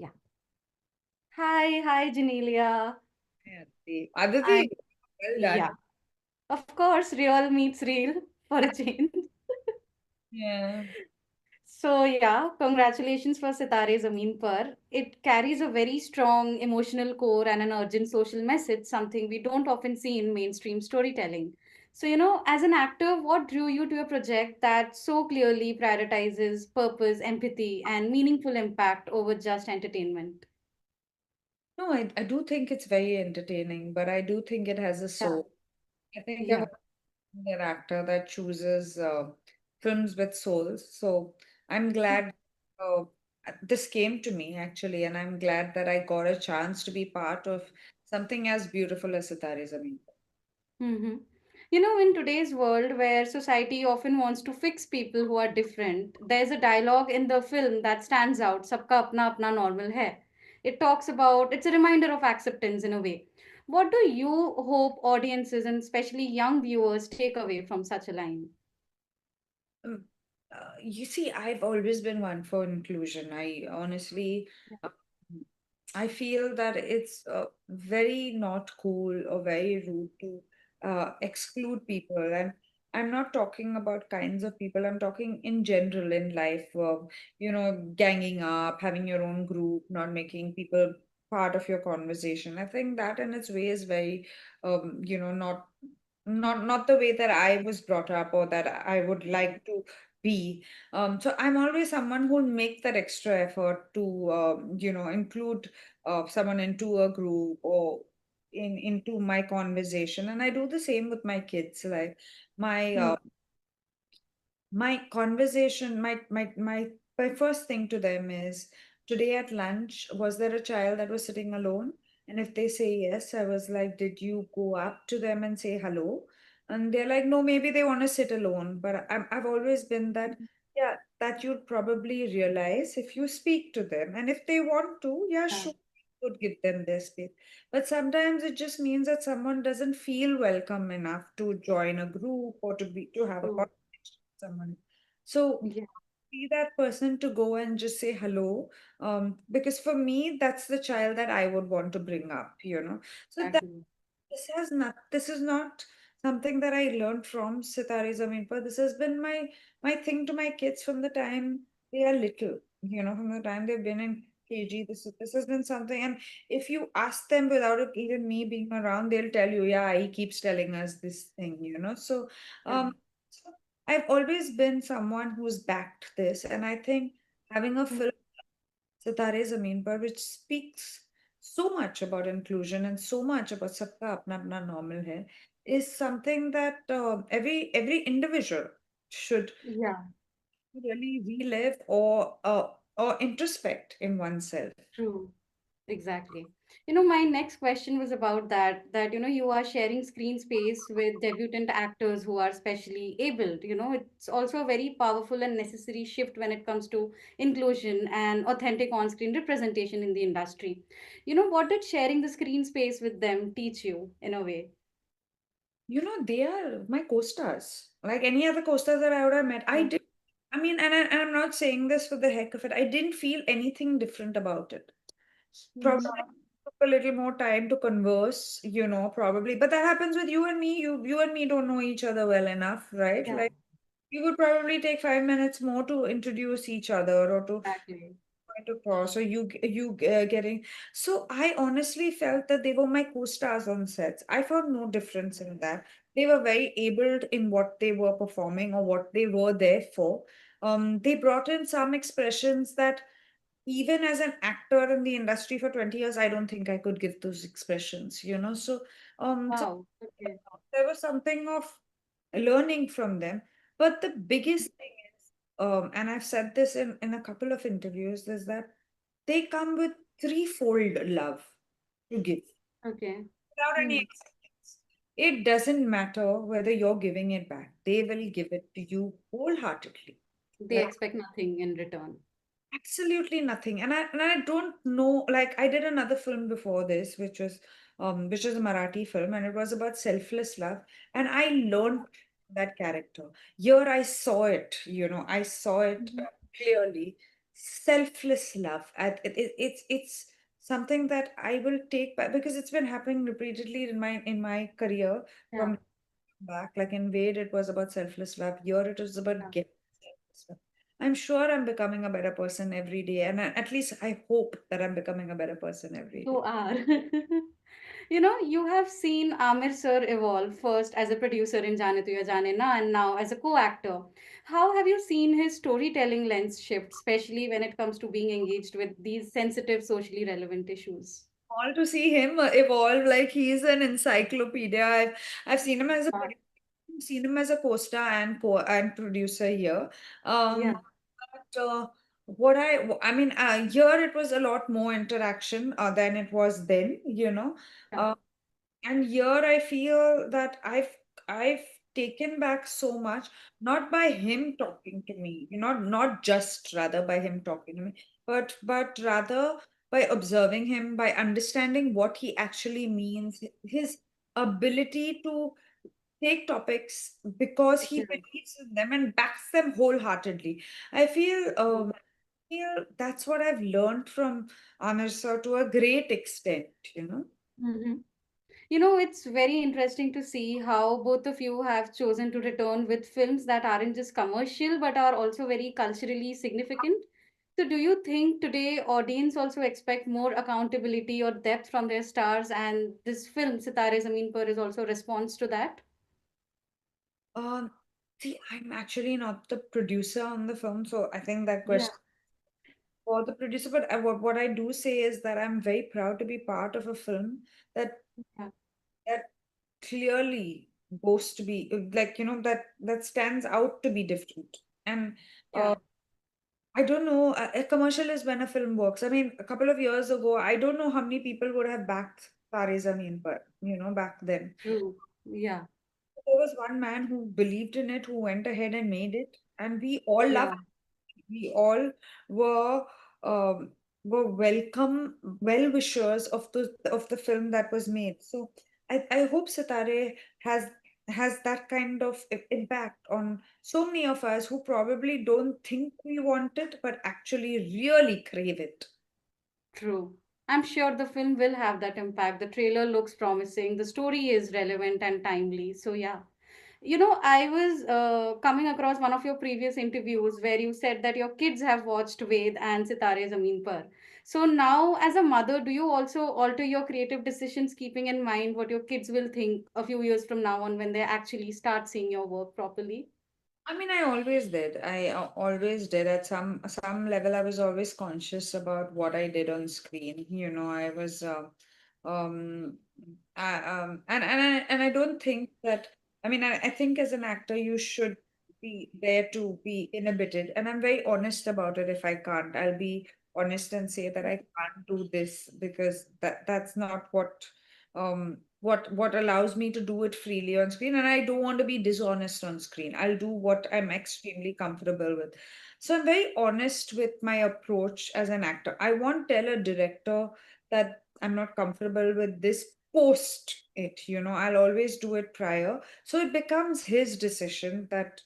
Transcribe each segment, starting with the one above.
Yeah. Hi, Genelia. Yeah, Aditi, I well done. Yeah, of course, real meets real for a change. Yeah. So yeah, congratulations for Sitare Zameen Par. It carries a very strong emotional core and an urgent social message, something we don't often see in mainstream storytelling. So, as an actor, what drew you to a project that so clearly prioritizes purpose, empathy, and meaningful impact over just entertainment? No, I do think it's very entertaining, but I do think it has a Yeah, soul. I think I'm yeah. an actor that chooses films with souls. So I'm glad uh, this came to me actually, and I'm glad that I got a chance to be part of something as beautiful as Sitare Zameen. Mm-hmm. In today's world where society often wants to fix people who are different, there's a dialogue in the film that stands out, Sabka apna apna normal hai. It's a reminder of acceptance in a way. What do you hope audiences and especially young viewers take away from such a line? Um, you see, I've always been one for inclusion. Uh, I feel that it's very not cool or very rude to exclude people. And I'm not talking about kinds of people, I'm talking in general in life, ganging up, having your own group, not making people part of your conversation. I think that in its way is very, not the way that I was brought up or that I would like to be. So I'm always someone who'll make that extra effort to, include someone into a group or into my conversation, and I do the same with my kids. Like my Hmm. my conversation, my first thing to them is, today at lunch, was there a child that was sitting alone? And if they say yes, I was like, did you go up to them and say hello? And they're like, no, maybe they want to sit alone. But I've always been that, yeah, that you'd probably realize if you speak to them. And if they want to, yeah, Yeah, sure, you would give them their space. But sometimes it just means that someone doesn't feel welcome enough to join a group or to have a true. conversation with someone. So Yeah, be that person to go and just say hello. Because for me, that's the child that I would want to bring up. So that exactly. this is not something that I learned from Sitare Zameen Par. This has been my thing to my kids from the time they are little, from the time they've been in KG. This has been something. And if you ask them without it, even me being around, they'll tell you, yeah, he keeps telling us this thing. Yeah. Um so I've always been someone who's backed this, and I think having a Hmm. film Sitare Zameen Par, which speaks so much about inclusion and so much about Sabka Apna Apna Normal Hai, is something that every individual should Yeah. really relive or introspect in oneself. True. Exactly. My next question was about that you are sharing screen space with debutant actors who are specially abled. It's also a very powerful and necessary shift when it comes to inclusion and authentic on-screen representation in the industry. What did sharing the screen space with them teach you in a way? They are my co-stars. Like any other co-stars that I would have met. I Yeah. did. I mean, and I'm not saying this for the heck of it. I didn't feel anything different about it. Probably Mm-hmm. took a little more time to converse, probably. But that happens with you and me. You and me don't know each other well enough, right? Yeah, Like you would probably take 5 minutes more to introduce each other or to exactly. point across, or you getting. So I honestly felt that they were my co-stars on sets. I found no difference in that. They were very able in what they were performing or what they were there for. They brought in some expressions that even as an actor in the industry for 20 years, I don't think I could give those expressions. So Wow. Okay. there was something of learning from them. But the biggest thing is, and I've said this in a couple of interviews, is that they come with threefold love to give Okay. without any Hmm. acceptance. It doesn't matter whether you're giving it back, they will give it to you wholeheartedly. They expect nothing in return. Absolutely nothing. And I don't know, like I did another film before this, which was a Marathi film, and it was about selfless love. And I learned that character. Here I saw it, I saw it Mhm. clearly. selfless love. It's something that I will take back because it's been happening repeatedly in my career Yeah. from back. Like in Wade, it was about selfless love. Here, it was about Yeah. giving selfless love. I'm sure I'm becoming a better person every day, and at least I hope that I'm becoming a better person every You day. are. You have seen Amir sir evolve first as a producer in Jaane Tu Ya Jaane Na and now as a co-actor. How have you seen his storytelling lens shift, especially when it comes to being engaged with these sensitive, socially relevant issues? All to see him evolve like he's an encyclopedia. I've seen him as a Uh, seen him as a co-star and producer here. yeah, But what I mean, here it was a lot more interaction than it was then, you know. yeah, Uh, and here I feel that I've taken back so much, not by him talking to me, not just rather by him talking to me, but rather by observing him, by understanding what he actually means, his ability to take topics because he yeah. believes in them and backs them wholeheartedly. I True. feel that's what I've learned from Amir sir to a great extent, you know. Mhm. It's very interesting to see how both of you have chosen to return with films that aren't just commercial but are also very culturally significant. So, do you think today audience also expect more accountability or depth from their stars, and this film Sitare Zameen Par is also a response to that? Um, See, I'm actually not the producer on the film, so I think that Yeah, question for the producer. But what I do say is that I'm very proud to be part of a film that yeah, that clearly goes to be like that stands out to be different. And yeah, uh, I don't know. A commercial is when a film works. I mean, a couple of years ago, I don't know how many people would have backed Tare Zameen Par, back then. true. Yeah, There was one man who believed in it, who went ahead and made it, and we all loved yeah, it. We all were welcome, well wishers of the film that was made. So I hope Sitare has that kind of impact on so many of us who probably don't think we want it, but actually really crave it. true. I'm sure the film will have that impact. The trailer looks promising, the story is relevant and timely. So, yeah. I was coming across one of your previous interviews where you said that your kids have watched Ved and Sitare Zameen Par. So now, as a mother, do you also alter your creative decisions, keeping in mind what your kids will think a few years from now on when they actually start seeing your work properly? I mean, I always did. I always did. At some level, I was always conscious about what I did on screen. I was, um, and I don't think that. I mean, I think as an actor, you should be there to be inhibited, and I'm very honest about it. If I can't, I'll be honest and say that I can't do this because that's not what allows me to do it freely on screen, and I don't want to be dishonest on screen. I'll do what I'm extremely comfortable with. So I'm very honest with my approach as an actor. I won't tell a director that I'm not comfortable with this post it. I'll always do it prior, so it becomes his decision that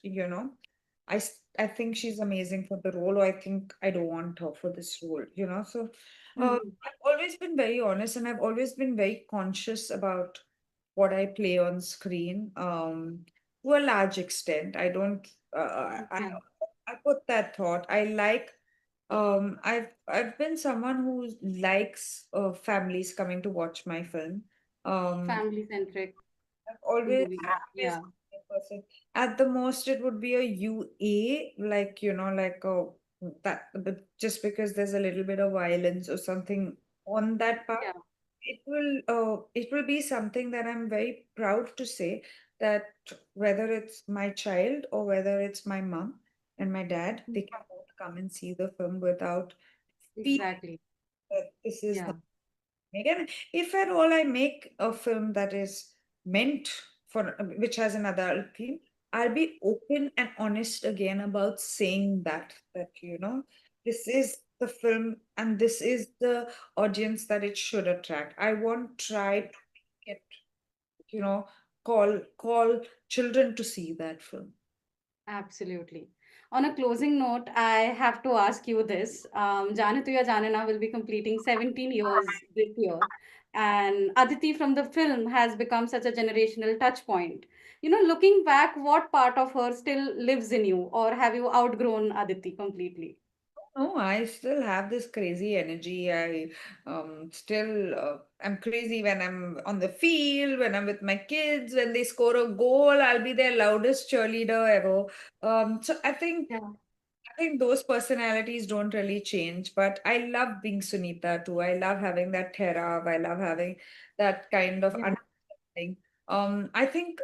I think she's amazing for the role, or I think I don't want her for this role. So Hmm. I've always been very honest, and I've always been very conscious about what I play on screen. To a large extent, I don't. Yeah, I put that thought. I like. I've been someone who likes families coming to watch my film. Um, family centric I've always movie. been Yeah, that person. At the most, it would be a UA, like like a that, but just because there's a little bit of violence or something on that part, yeah, it will be something that I'm very proud to say that whether it's my child or whether it's my mom and my dad, they can both come and see the film without feeling exactly. that this is Yeah, again, if at all I make a film that is meant for, which has an adult theme, I'll be open and honest again about saying that this is the film and this is the audience that it should attract. I won't try to get, you know, call children to see that film. absolutely. On a closing note, I have to ask you this. Jaane Tu Ya Jaane Na will be completing 17 years this year. And Aditi from the film has become such a generational touch point. Looking back, what part of her still lives in you, or have you outgrown Aditi completely? No, I still have this crazy energy. I still I'm crazy when I'm on the field, when I'm with my kids, when they score a goal, I'll be their loudest cheerleader ever. So Yeah, I think those personalities don't really change, but I love being Sunita too. I love having that Therav. I love having that kind of yeah. understanding. I think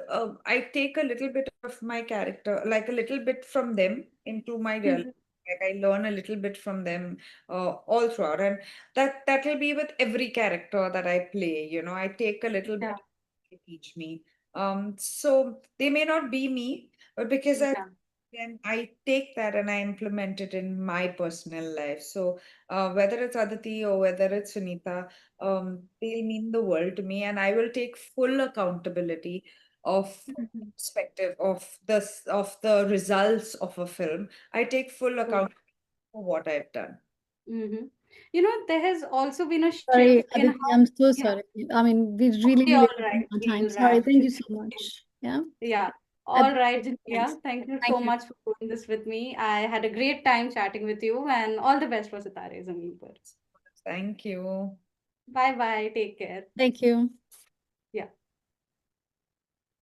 I take a little bit of my character, like a little bit from them into my real. Mhm. Like I learn a little bit from them all throughout, and that will be with every character that I play. I take a little Yeah, bit, they teach me. So they may not be me, but because yeah, then I take that and I implement it in my personal life. So whether it's Aditi or whether it's Sunita, they mean the world to me, and I will take full accountability of Mhm. perspective of the results of a film. I take full True. account for what I've done. Hmm. There has also been a Sorry, shift in Aditi, how, I'm so yeah, sorry. I mean, we really, okay, really all running right, out of time. we'll Sorry. wrap Thank you this. so much. Yeah. Yeah. I All right, appreciate Jinesh, Thanks. thank you Thank so you. much for doing this with me. I had a great time chatting with you, and all the best for Sitare Zameen Par. Thank you. Bye bye. Take care. Thank you.